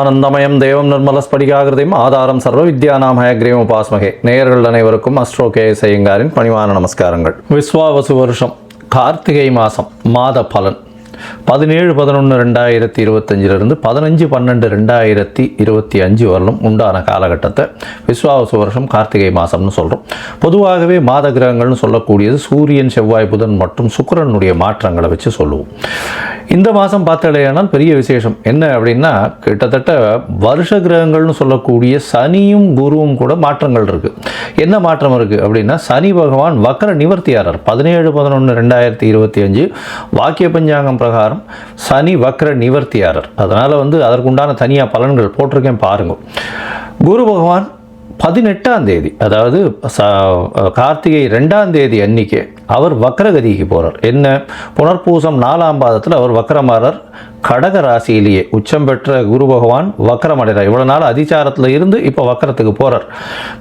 ஞானானந்தமயம் தேவம் நிர்மலஸ்படிகாகிருதியும் ஆதாரம் சர்வ வித்யானாம் ஹயக்ரீவம் உபாஸ்மகே. நேயர்கள் அனைவருக்கும் அஸ்ட்ரோ கே.எஸ். ஐயங்காரின் பணிவான நமஸ்காரங்கள். விஸ்வாவசு வருஷம் கார்த்திகை மாதம் மாத பலன் 17-11-2025 15-12-2025 வரலும் உண்டான காலகட்டத்தை விஸ்வாவசு வருஷம் கார்த்திகை மாதம்னு சொல்கிறோம். பொதுவாகவே மாத கிரகங்கள்னு சொல்லக்கூடியது சூரியன், செவ்வாய், புதன் மற்றும் சுக்கிரனுடைய மாற்றங்களை வச்சு சொல்லுவோம். இந்த மாதம் பார்த்தாலேயானால் பெரிய விசேஷம் என்ன அப்படின்னா, கிட்டத்தட்ட வருஷ கிரகங்கள்னு சொல்லக்கூடிய சனியும் குருவும் கூட மாற்றங்கள் இருக்குது. என்ன மாற்றம் இருக்குது அப்படின்னா, சனி பகவான் வக்ர நிவர்த்தியாளர். 17-11-2025 வாக்கிய பஞ்சாங்கம் பிரகாரம் சனி வக்ர நிவர்த்தியாளர். அதனால் அதற்குண்டான தனியாக பலன்கள் போட்டிருக்கேன் பாருங்கள். குரு பகவான் 18ஆம் தேதி, அதாவது கார்த்திகை 2ஆம் தேதி அன்னைக்கு அவர் வக்ரகதிக்கு போகிறார். என்ன, புனர்பூசம் 4ஆம் பாதத்தில் அவர் வக்ரமாறார். கடக ராசியிலேயே உச்சம் பெற்ற குரு பகவான் வக்ரம் அடைகிறார். இவ்வளோ நாள் அதிச்சாரத்தில் இருந்து இப்போ வக்ரத்துக்கு போகிறார்.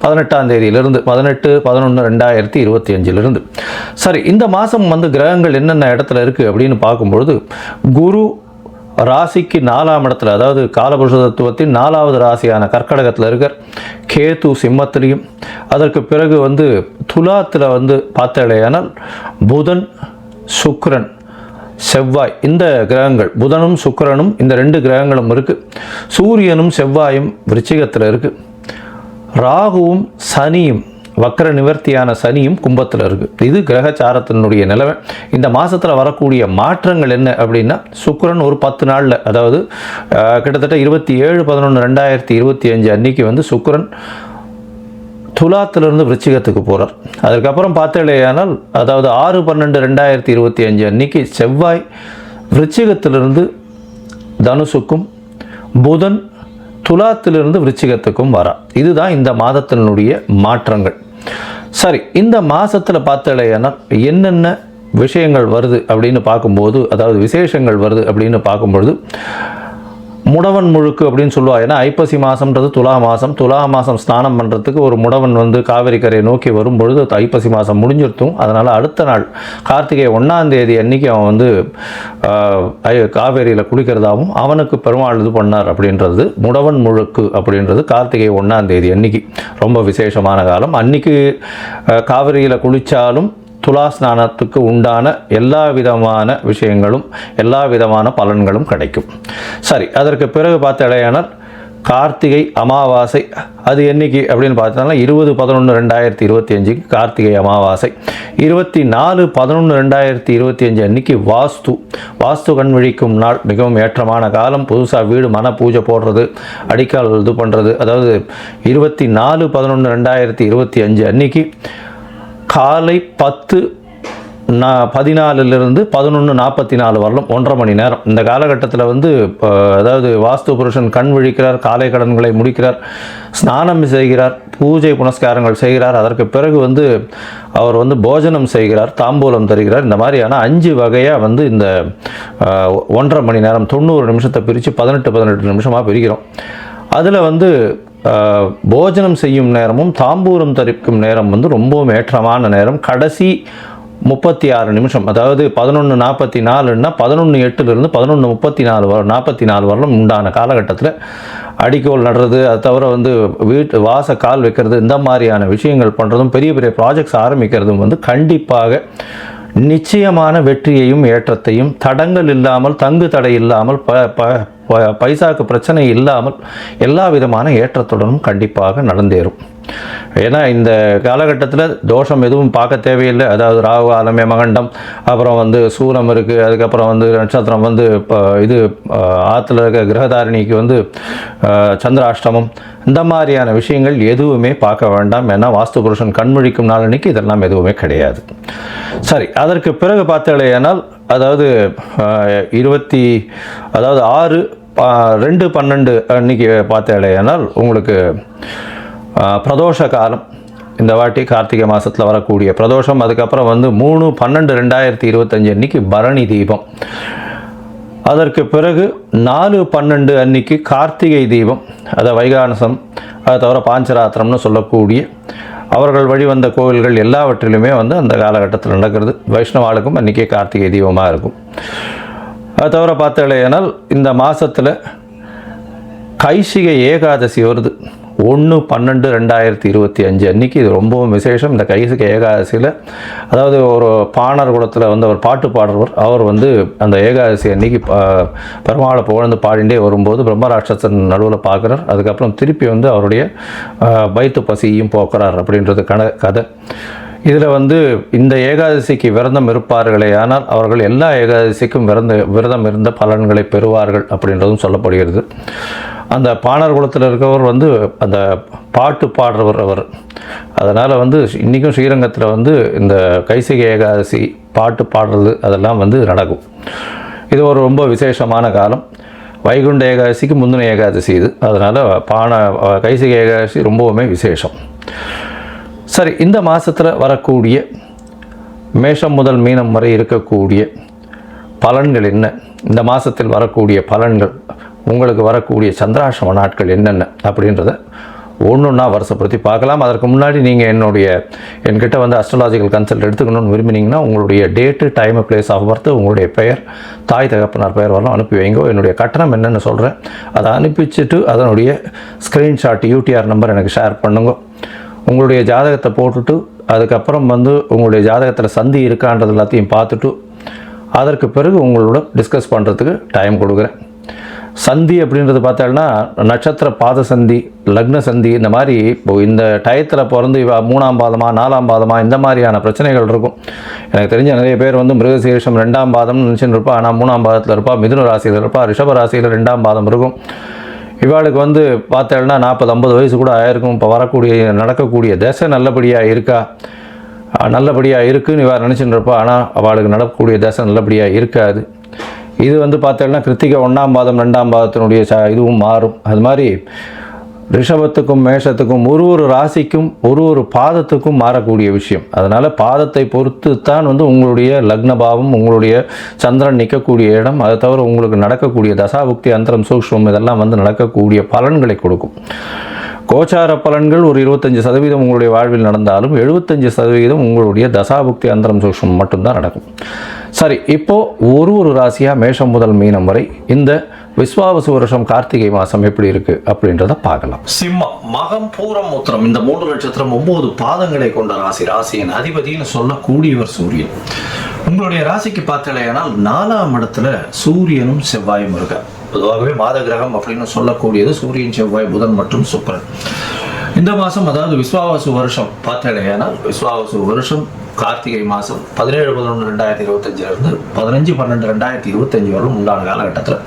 18ஆம் தேதியிலிருந்து 18-11-2025 சரி, இந்த மாதம் கிரகங்கள் என்னென்ன இடத்துல இருக்குது அப்படின்னு பார்க்கும்பொழுது, குரு ராசிக்கு 4ஆம் இடத்துல, அதாவது காலபுருஷ தத்துவத்தின் 4வது ராசியான கர்க்கடகத்தில் இருக்கார். கேது சிம்மத்திலையும், அதற்கு பிறகு துலாத்தில் பார்த்தாலேயானால் புதன், சுக்கிரன், செவ்வாய், இந்த கிரகங்கள் புதனும் சுக்கிரனும் இந்த 2 கிரகங்களும் இருக்குது. சூரியனும் செவ்வாயும் விருச்சிகத்தில் இருக்குது. ராகுவும் சனியும், வக்ர நிவர்த்தியான சனியும் கும்பத்தில் இருக்குது. இது கிரகச்சாரத்தினுடைய நிலைமை. இந்த மாதத்தில் வரக்கூடிய மாற்றங்கள் என்ன அப்படின்னா, சுக்கிரன் ஒரு 10 நாளில், அதாவது கிட்டத்தட்ட 27-11-2025 அன்னைக்கு சுக்கிரன் துலாத்திலிருந்து விருச்சிகத்துக்கு போகிறார். அதுக்கப்புறம் பார்த்தாலேயானால், அதாவது 6-12-2025 அன்னைக்கு செவ்வாய் விருச்சிகத்திலிருந்து தனுசுக்கும், புதன் துலாத்திலிருந்து விருச்சிகத்துக்கும் வரா. இதுதான் இந்த மாதத்தினுடைய மாற்றங்கள். சரி, இந்த மாதத்தில் பார்த்தாலேயானால் என்னென்ன விஷயங்கள் வருது அப்படின்னு பார்க்கும்போது, அதாவது விசேஷங்கள் வருது அப்படின்னு பார்க்கும்பொழுது, முடவன் முழுக்கு அப்படின்னு சொல்லுவாள். ஏன்னா ஐப்பசி மாதம்ன்றது துலா மாதம் ஸ்நானம் பண்ணுறதுக்கு ஒரு முடவன் காவிரி கரையை நோக்கி வரும்பொழுது ஐப்பசி மாதம் முடிஞ்சிருத்தும். அதனால் அடுத்த நாள் கார்த்திகை 1ஆம் தேதி அன்னைக்கு அவன் காவேரியில் குளிக்கிறதாகவும் அவனுக்கு பெருமாள் இது பண்ணார் அப்படின்றது முடவன் முழுக்கு அப்படின்றது கார்த்திகை 1ஆம் தேதி அன்னைக்கு ரொம்ப விசேஷமான காலம். அன்னைக்கு காவிரியில் குளித்தாலும் துலா ஸ்நானத்துக்கு உண்டான எல்லா விதமான விஷயங்களும், எல்லா விதமான பலன்களும் கிடைக்கும். சரி, அதற்கு பிறகு பார்த்தாலேயானால் கார்த்திகை அமாவாசை. அது என்னைக்கு அப்படின்னு பார்த்தோம்னா 20-11-2025 கார்த்திகை அமாவாசை. 24-11-2025 அன்னைக்கு வாஸ்து கண் விழிக்கும் நாள். மிகவும் ஏற்றமான காலம். புதுசாக வீடு மன பூஜை போடுறது, அடிக்கால் இது பண்ணுறது. அதாவது 24-11-2025 அன்னைக்கு காலை 10:14 11:44 வரலும் 1.5 மணி நேரம். இந்த காலகட்டத்தில் அதாவது வாஸ்து புருஷன் கண் விழிக்கிறார், காலை கடன்களை முடிக்கிறார், ஸ்நானம் செய்கிறார், பூஜை புனஸ்காரங்கள் செய்கிறார். அதற்கு பிறகு அவர் போஜனம் செய்கிறார், தாம்பூலம் தருகிறார். இந்த மாதிரியான 5 வகையாக இந்த 1.5 மணி நேரம் 90 நிமிஷத்தை பிரித்து 18 நிமிஷமாக பிரிக்கிறோம். அதில் போஜனம் செய்யும் நேரமும் தாம்பூலம் தரிக்கும் நேரம் ரொம்பவும் ஏற்றமான நேரம். கடைசி 36 நிமிஷம், அதாவது 11:44ன்னா 11:08 11:34 வரலும் உண்டான காலகட்டத்தில் அடிக்கோல் நடுறது, அது தவிர வீட்டு வாச கால் வைக்கிறது, இந்த மாதிரியான விஷயங்கள் பண்ணுறதும், பெரிய பெரிய ப்ராஜெக்ட்ஸ் ஆரம்பிக்கிறதும் கண்டிப்பாக நிச்சயமான வெற்றியையும் ஏற்றத்தையும், தடங்கள் இல்லாமல், தங்கு தடை இல்லாமல், பைசாக்கு பிரச்சனை இல்லாமல் எல்லா விதமான ஏற்றத்துடனும் கண்டிப்பாக நடந்தேறும். ஏன்னா இந்த காலகட்டத்தில் தோஷம் எதுவும் பார்க்க தேவையில்லை. அதாவது ராகு காலம், யமகண்டம், அப்புறம் சூலம் இருக்குது, அதுக்கப்புறம் நட்சத்திரம் இது ஆற்றுல இருக்க கிரகதாரிணிக்கு சந்திராஷ்டமம், இந்த மாதிரியான விஷயங்கள் எதுவுமே பார்க்க வேண்டாம். ஏன்னா வாஸ்து புருஷன் கண்மொழிக்கும் நாளன்னைக்கு இதெல்லாம் எதுவுமே கிடையாது. சரி, அதற்கு பிறகு பார்த்தாலேயானால், அதாவது 6-2-12 அன்னைக்கு பார்த்தாலேயானால் உங்களுக்கு பிரதோஷ காலம். இந்த வாட்டி கார்த்திகை மாதத்தில் வரக்கூடிய பிரதோஷம். அதுக்கப்புறம் 3-12-2025 அன்னைக்கு பரணி தீபம். அதற்கு பிறகு 4-12 அன்னைக்கு கார்த்திகை தீபம், அதை வைகானசம், அதை தவிர பாஞ்சராத்திரம்னு சொல்லக்கூடிய அவர்கள் வழிவந்த கோவில்கள் எல்லாவற்றிலுமே அந்த காலகட்டத்தில் நடக்கிறது. வைஷ்ணவாளுக்கும் அன்றைக்கே கார்த்திகை தீபமாக இருக்கும். அது தவிர பார்த்தாலேயானால் இந்த மாதத்தில் கைசிகை ஏகாதசி வருது 1/12/2025 அன்றைக்கி. இது ரொம்பவும் விசேஷம். இந்த கைசிகை ஏகாதசியில் அதாவது ஒரு பாணர் குலத்தில் வந்து அவர் பாட்டு பாடுறவர். அவர் வந்து அந்த ஏகாதசி அன்றைக்கி பெருமாளை புகழ்ந்து பாடிண்டே வரும்போது பிரம்மராட்சசன் நடுவில் பார்க்குறார். அதுக்கப்புறம் திருப்பி வந்து அவருடைய வயிற்று பசியும் போக்குறார் அப்படின்றது கதை. இதில் வந்து இந்த ஏகாதசிக்கு விரதம் இருப்பார்களே ஆனால் அவர்கள் எல்லா ஏகாதசிக்கும் விரதம் இருந்த பலன்களை பெறுவார்கள் அப்படின்றதும் சொல்லப்படுகிறது. அந்த பாணர் குலத்தில் இருக்கவர் வந்து அந்த பாட்டு பாடுறவர் அவர். அதனால் வந்து இன்றைக்கும் ஸ்ரீரங்கத்தில் வந்து இந்த கைசிகை ஏகாதசி பாட்டு பாடுறது அதெல்லாம் வந்து நடக்கும். இது ஒரு ரொம்ப விசேஷமான காலம். வைகுண்ட ஏகாதசிக்கு முந்தின ஏகாதசி இது. அதனால் கைசிகை ஏகாதசி ரொம்பவுமே விசேஷம். சரி, இந்த மாதத்தில் வரக்கூடிய மேஷம் முதல் மீனம் வரை இருக்கக்கூடிய பலன்கள் என்ன? இந்த மாதத்தில் வரக்கூடிய பலன்கள், உங்களுக்கு வரக்கூடிய சந்திராஷ்டம நாட்கள் என்னென்ன அப்படின்றத ஒன்றா வருஷப்படுத்தி பார்க்கலாம். அதற்கு முன்னாடி நீங்கள் என்கிட்ட வந்து அஸ்ட்ராலாஜிக்கல் கன்சல்ட் எடுத்துக்கணும்னு விரும்பினீங்கன்னா உங்களுடைய date, time, place of birth, உங்களுடைய பெயர், தாய் தகப்பனார் பெயர் வரலாம் அனுப்பி வைங்க. என்னுடைய கட்டணம் என்னென்னு சொல்கிறேன், அதை அனுப்பிச்சிட்டு அதனுடைய ஸ்க்ரீன்ஷாட் யூடிஆர் நம்பர் எனக்கு ஷேர் பண்ணுங்க. உங்களுடைய ஜாதகத்தை போட்டுட்டு அதுக்கப்புறம் வந்து உங்களுடைய ஜாதகத்தில் சந்தி இருக்கான்றது எல்லாத்தையும் பார்த்துட்டு அதற்கு பிறகு உங்களோட டிஸ்கஸ் பண்ணுறதுக்கு டைம் கொடுக்குறேன். சந்தி அப்படின்றது பார்த்தோம்னா நட்சத்திர பாத சந்தி, லக்ன சந்தி, இந்த மாதிரி இப்போ இந்த டயத்தில் பிறந்து 3ஆம் பாதமா 4ஆம் பாதமா இந்த மாதிரியான பிரச்சனைகள் இருக்கும். எனக்கு தெரிஞ்ச நிறைய பேர் வந்து மிருகசீரிஷம் 2ஆம் பாதம்னு நினச்சின்னு இருப்பா, ஆனால் 3ஆம் பாதத்தில் இருப்பா, மிதுன ராசியில் இருப்பா, ரிஷப ராசியில் 2ஆம் பாதம் இருக்கும். இவாளுக்கு வந்து பார்த்தேன்னா 40-50 வயசு கூட ஆயிருக்கும். இப்போ நடக்கக்கூடிய தசை நல்லபடியாக இருக்கா, நல்லபடியாக இருக்குன்னு இவா நினச்சிட்டு இருப்பா, ஆனால் அவளுக்கு நடக்கக்கூடிய தசை நல்லபடியாக இருக்காது. இது வந்து பார்த்தேன்னா கிருத்திகை 1ஆம் பாதம் 2ஆம் பாதத்தினுடைய இதுவும் மாறும். அது மாதிரி ரிஷபத்துக்கும் மேஷத்துக்கும் ஒரு ராசிக்கும் ஒரு பாதத்துக்கும் மாறக்கூடிய விஷயம். அதனால் பாதத்தை பொறுத்து தான் வந்து உங்களுடைய லக்னபாவம், உங்களுடைய சந்திரன் நிற்கக்கூடிய இடம், அதை தவிர உங்களுக்கு நடக்கக்கூடிய தசாபுக்தி, அந்தரம், சூக்ஷ்மம் இதெல்லாம் வந்து நடக்கக்கூடிய பலன்களை கொடுக்கும். கோச்சார பலன்கள் ஒரு 25% உங்களுடைய வாழ்வில் நடந்தாலும் 75% உங்களுடைய தசாபுக்தி, அந்தரம், சூக்ஷ்மம் மட்டும்தான் நடக்கும். சரி, இப்போது ஒரு ராசியாக மேஷம் முதல் மீனம் வரை இந்த விஸ்வாவசு வருஷம் கார்த்திகை மாதம் எப்படி இருக்குது அப்படின்றத பார்க்கலாம். சிம்மம், மகம், பூரம், உத்திரம் இந்த 3 நட்சத்திரம் 9 பாதங்களை கொண்ட ராசியின் அதிபதினு சொல்லக்கூடியவர் சூரியன். உங்களுடைய ராசிக்கு பார்த்தலையானால் 4ஆம் இடத்துல சூரியனும் செவ்வாயும் இருக்க. பொதுவாகவே மாத கிரகம் அப்படின்னு சொல்லக்கூடியது சூரியன், செவ்வாய், புதன் மற்றும் சுக்கிரன். இந்த மாதம் அதாவது விஸ்வாவசு வருஷம் பார்த்தலையானால் விஸ்வாவசு வருஷம் கார்த்திகை மாதம் 17-11-2025 15-12-2025 வரலும் உண்டான காலகட்டத்தில்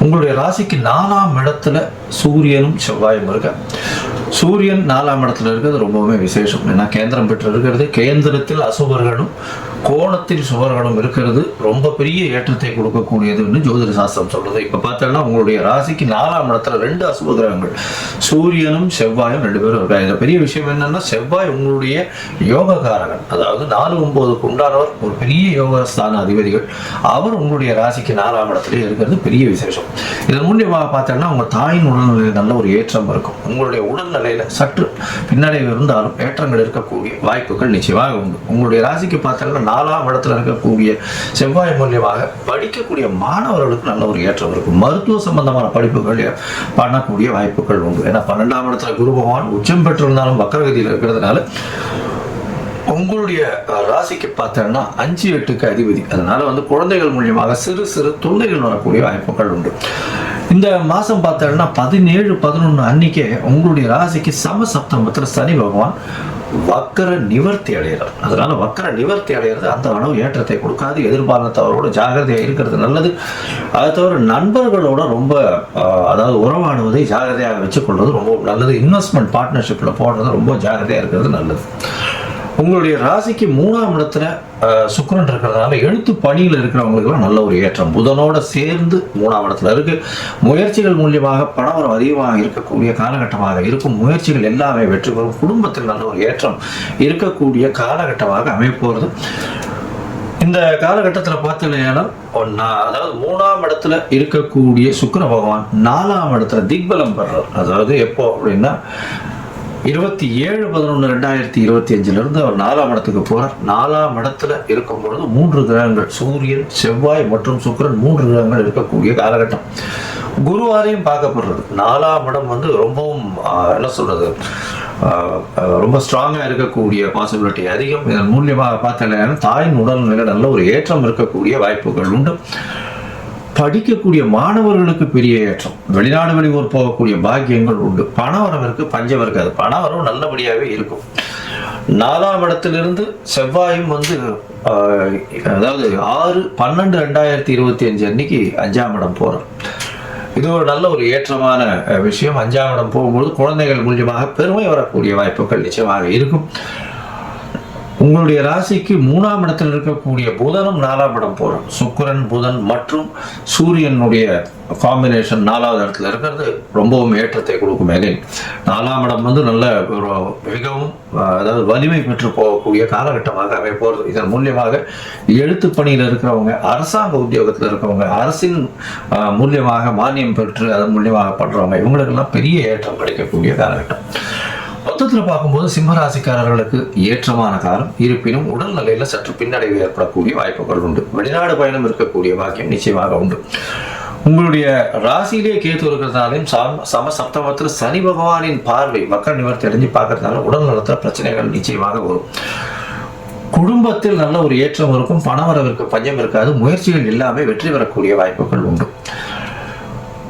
உங்களுடைய ராசிக்கு 4ஆம் இடத்துல சூரியனும் செவ்வாயும் இருக்க. சூரியன் 4ஆம் இடத்துல இருக்கிறது ரொம்பவுமே விசேஷம். ஏன்னா கேந்திரம் பெற்று இருக்கிறது, கேந்திரத்தில் அசுபர்களும் கோணத்தில் சுவர்களும் இருக்கிறது ரொம்ப பெரிய ஏற்றத்தை கொடுக்கக்கூடியதுன்னு ஜோதிட சாஸ்திரம் சொல்றது. இப்போ பார்த்தோம்னா உங்களுடைய ராசிக்கு 4ஆம் இடத்துல 2 அசுப கிரகங்கள் சூரியனும் செவ்வாயும் 2 பேரும் இருக்காங்க. இந்த பெரிய விஷயம் என்னன்னா, செவ்வாய் உங்களுடைய யோகக்காரகன், அதாவது 4-9க்கு உண்டானவர், ஒரு பெரிய யோகஸ்தான அதிபதிகள். அவர் உங்களுடைய ராசிக்கு 4ஆம் இடத்துல இருக்கிறது பெரிய விசேஷம். இதன் மூலியமாக பார்த்தோம்னா உங்கள் தாயின் உடல்நிலையில் நல்ல ஒரு ஏற்றம் இருக்கும். உங்களுடைய உடல்நிலையில சற்று பின்னடைவு இருந்தாலும் ஏற்றங்கள் இருக்கக்கூடிய வாய்ப்புகள் நிச்சயமாக உண்டு. உங்களுடைய ராசிக்கு பார்த்தோம்னா 4ஆம் இடத்துல இருக்கக்கூடிய செவ்வாய் மூலியமாக படிக்கக்கூடிய மாணவர்களுக்கு நல்ல ஒரு ஏற்றம் இருக்கும். மருத்துவ சம்பந்தமான படிப்புகள் பண்ணக்கூடிய வாய்ப்புகள் உண்டு. ஏன்னா 12ஆம் இடத்துல குரு பகவான் உச்சம் பெற்றிருந்தாலும் வக்கரகதியில் இருக்கிறதுனால உங்களுடைய ராசிக்கு பார்த்தோம்னா 5-8க்கு அதிபதி. அதனால வந்து குழந்தைகள் மூலியமாக சிறு தொல்லைகள் வரக்கூடிய வாய்ப்புகள் உண்டு. இந்த மாதம் பார்த்தோம்னா 17-11 அன்னைக்கே உங்களுடைய ராசிக்கு சமசப்தமத்தில் சனி பகவான் வக்கர நிவர்த்தி அடைகிறார். அதனால வக்கர நிவர்த்தி அடைகிறது அந்த அளவு ஏற்றத்தை கொடுக்காது. எதிர்பார்த்தவரோட ஜாகிரதையாக இருக்கிறது நல்லது. அதை தவிர நண்பர்களோட ரொம்ப அதாவது உறவாடுவதை ஜாகிரதையாக வச்சுக்கொள்வது ரொம்ப நல்லது. இன்வெஸ்ட்மெண்ட் பார்ட்னர்ஷிப்பில் போடுறது ரொம்ப ஜாகிரதையாக இருக்கிறது நல்லது. உங்களுடைய ராசிக்கு 3ஆம் இடத்துல சுக்கிரன் இருக்கிறதுனால எழுத்து பணியில் இருக்கிறவங்களுக்குலாம் நல்ல ஒரு ஏற்றம். புதனோட சேர்ந்து 3ஆம் இடத்துல இருக்கு. முயற்சிகள் மூலியமாக பணவரம் அதிகமாக இருக்கக்கூடிய காலகட்டமாக இருக்கும். முயற்சிகள் எல்லாமே வெற்றி பெறும். குடும்பத்தில் நல்ல ஒரு ஏற்றம் இருக்கக்கூடிய காலகட்டமாக அமைப்போகிறது. இந்த காலகட்டத்தில் பார்த்தீங்கன்னா அதாவது 3ஆம் இடத்துல இருக்கக்கூடிய சுக்கிர பகவான் 4ஆம் இடத்துல திக்பலம் பெறார். அதாவது எப்போ அப்படின்னா 27-11-2025 அவர் 4ஆம் இடத்துக்கு போறார். 4ஆம் இடத்துல இருக்கும் பொழுது 3 கிரகங்கள் சூரியன், செவ்வாய் மற்றும் சுக்கிரன் 3 கிரகங்கள் இருக்கக்கூடிய காலகட்டம். குருவாரையும் பார்க்கப்படுறது. 4ஆம் இடம் வந்து ரொம்பவும் என்ன சொல்றது, ரொம்ப ஸ்ட்ராங்காக இருக்கக்கூடிய பாசிபிலிட்டி அதிகம். இதன் மூலியமாக பார்த்தீங்கன்னா தாயின் உடல்நிலை நல்ல ஒரு ஏற்றம் இருக்கக்கூடிய வாய்ப்புகள் உண்டு. படிக்கக்கூடிய மாணவர்களுக்கு பெரிய ஏற்றம், வெளிநாடு வெளியூர் போகக்கூடிய பாக்கியங்கள் உண்டு. பண வரவிற்கு பஞ்சம் இருக்காது, பண வரவு நல்லபடியாகவே இருக்கும். 4ஆம் இடத்திலிருந்து செவ்வாயும் வந்து அதாவது 6/12/2025 அன்னைக்கு 5ஆம் இடம் போகிறோம். இது ஒரு நல்ல ஒரு ஏற்றமான விஷயம். 5ஆம் இடம் போகும்போது குழந்தைகள் மூலியமாக பெருமை வரக்கூடிய வாய்ப்புகள் நிச்சயமாக இருக்கும். உங்களுடைய ராசிக்கு 3ஆம் இடத்தில் இருக்கக்கூடிய புதனும் 4ஆம் இடம் போகிறோம். சுக்கிரன், புதன் மற்றும் சூரியனுடைய காம்பினேஷன் 4வது இடத்துல இருக்கிறது ரொம்பவும் ஏற்றத்தை கொடுக்கும். 4ஆம் இடம் வந்து நல்ல ஒரு மிகவும் அதாவது வலிமை பெற்று போகக்கூடிய காலகட்டமாக அமைப்போகிறது. இதன் மூலியமாக எழுத்து பணியில் இருக்கிறவங்க, அரசாங்க உத்தியோகத்தில் இருக்கிறவங்க, அரசின் மூலியமாக மானியம் பெற்று அதன் மூலியமாக பண்ணுறவங்க, இவங்களுக்கெல்லாம் பெரிய ஏற்றம் கிடைக்கக்கூடிய காலகட்டம். மொத்தத்தில் பார்க்கும்போது சிம்மராசிக்காரர்களுக்கு ஏற்றமான காலம். இருப்பினும் உடல்நிலையில் சற்று பின்னடைவு ஏற்படக்கூடிய வாய்ப்புகள் உண்டு. வெளிநாடு பயணம் இருக்கக்கூடிய பாக்கியம் நிச்சயமாக உண்டு. உங்களுடைய ராசியிலேயே கேத்து இருக்கிறதுனாலையும் சமசப்தமத்தில் சனி பகவானின் பார்வை மக்கள் நிவர்த்தி அடைஞ்சு பார்க்கறதுனால உடல் நலத்தில் பிரச்சனைகள் நிச்சயமாக வரும். குடும்பத்தில் நல்ல ஒரு ஏற்றம் இருக்கும். பணவரவிற்கு பஞ்சம் இருக்காது. முயற்சிகள் எல்லாமே வெற்றி பெறக்கூடிய வாய்ப்புகள் உண்டு.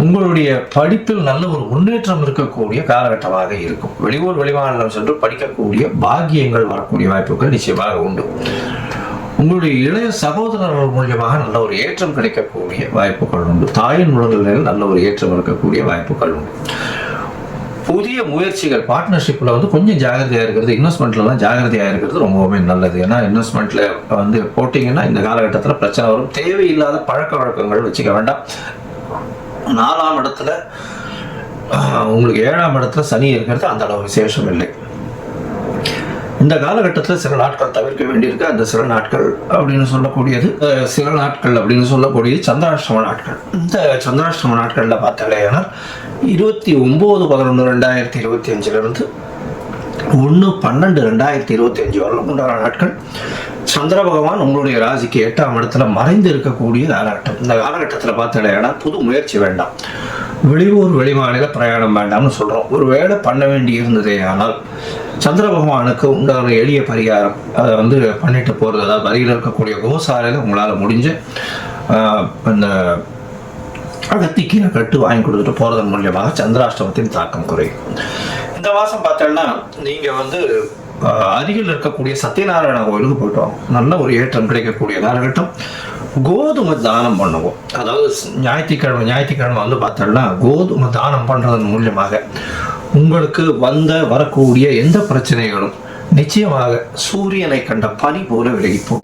உங்களுடைய படிப்பில் நல்ல ஒரு முன்னேற்றம் இருக்கக்கூடிய காலகட்டமாக இருக்கும். வெளியூர் வெளிமாநிலம் சென்று படிக்கக்கூடிய பாக்கியங்கள் வரக்கூடிய வாய்ப்புகள் நிச்சயமாக உண்டு. உங்களுடைய இளைய சகோதரர்கள் மூலியமாக நல்ல ஒரு ஏற்றம் கிடைக்கக்கூடிய வாய்ப்புகள் உண்டு. தாயின் உடல்நிலையில் நல்ல ஒரு ஏற்றம் இருக்கக்கூடிய வாய்ப்புகள் உண்டு. புதிய முயற்சிகள் பார்ட்னர்ஷிப்பில் வந்து கொஞ்சம் ஜாகிரதையாக இருக்கிறது, இன்வெஸ்ட்மெண்ட்லாம் ஜாகிரதையாக இருக்கிறது ரொம்பவுமே நல்லது. ஏன்னா இன்வெஸ்ட்மெண்ட்டில் வந்து போட்டிங்கன்னா இந்த காலகட்டத்தில் பிரச்சனை வரும். தேவையில்லாத பழக்க வழக்கங்கள் வச்சுக்க வேண்டாம். 4ஆம் இடத்துல உங்களுக்கு 7ஆம் இடத்துல சனி இருக்கிறது அந்த அளவு விசேஷம் இல்லை. இந்த காலகட்டத்தில் சில நாட்கள் தவிர்க்க வேண்டியிருக்கு. அந்த சில நாட்கள் அப்படின்னு சொல்லக்கூடியது சந்திராஷ்டம நாட்கள். இந்த சந்திராஷ்டம நாட்களில் பார்த்தாலேனா 29/11/2025 1/12/2025 வரலும் உண்டான நாட்கள். சந்திர பகவான் உங்களுடைய ராசிக்கு 8ஆம் இடத்துல மறைந்து இருக்கக்கூடிய காலகட்டம். இந்த காலகட்டத்தில் பார்த்தாலேனா புது முயற்சி வேண்டாம், வெளியூர் வெளிமாநில பிரயாணம் வேண்டாம்னு சொல்கிறோம். ஒரு வேலை பண்ண வேண்டி இருந்ததே ஆனால் சந்திர பகவானுக்கு உண்டான எளிய பரிகாரம் அதை வந்து பண்ணிட்டு போகிறது. அதாவது அருகில் இருக்கக்கூடிய கோசாலையில் உங்களால் முடிஞ்ச இந்த அகத்திக்கீரை கட்டு வாங்கி கொடுத்துட்டு போகிறதன் மூலியமாக சந்திராஷ்டமத்தின் தாக்கம் குறையும். இந்த மாதம் பார்த்தோம்னா நீங்கள் வந்து அருகில் இருக்கக்கூடிய சத்யநாராயண கோயிலுக்கு போயிட்டு வாங்க. நல்ல ஒரு ஏற்றம் கிடைக்கக்கூடிய காலகட்டம். கோதுமை தானம் பண்ணுவோம். அதாவது ஞாயிற்றுக்கிழமை வந்து பார்த்தோம்னா கோதுமை தானம் பண்ணுறதன் மூலியமாக உங்களுக்கு வரக்கூடிய எந்த பிரச்சனைகளும் நிச்சயமாக சூரியனை கண்ட பனி போல விலகிப்போம்.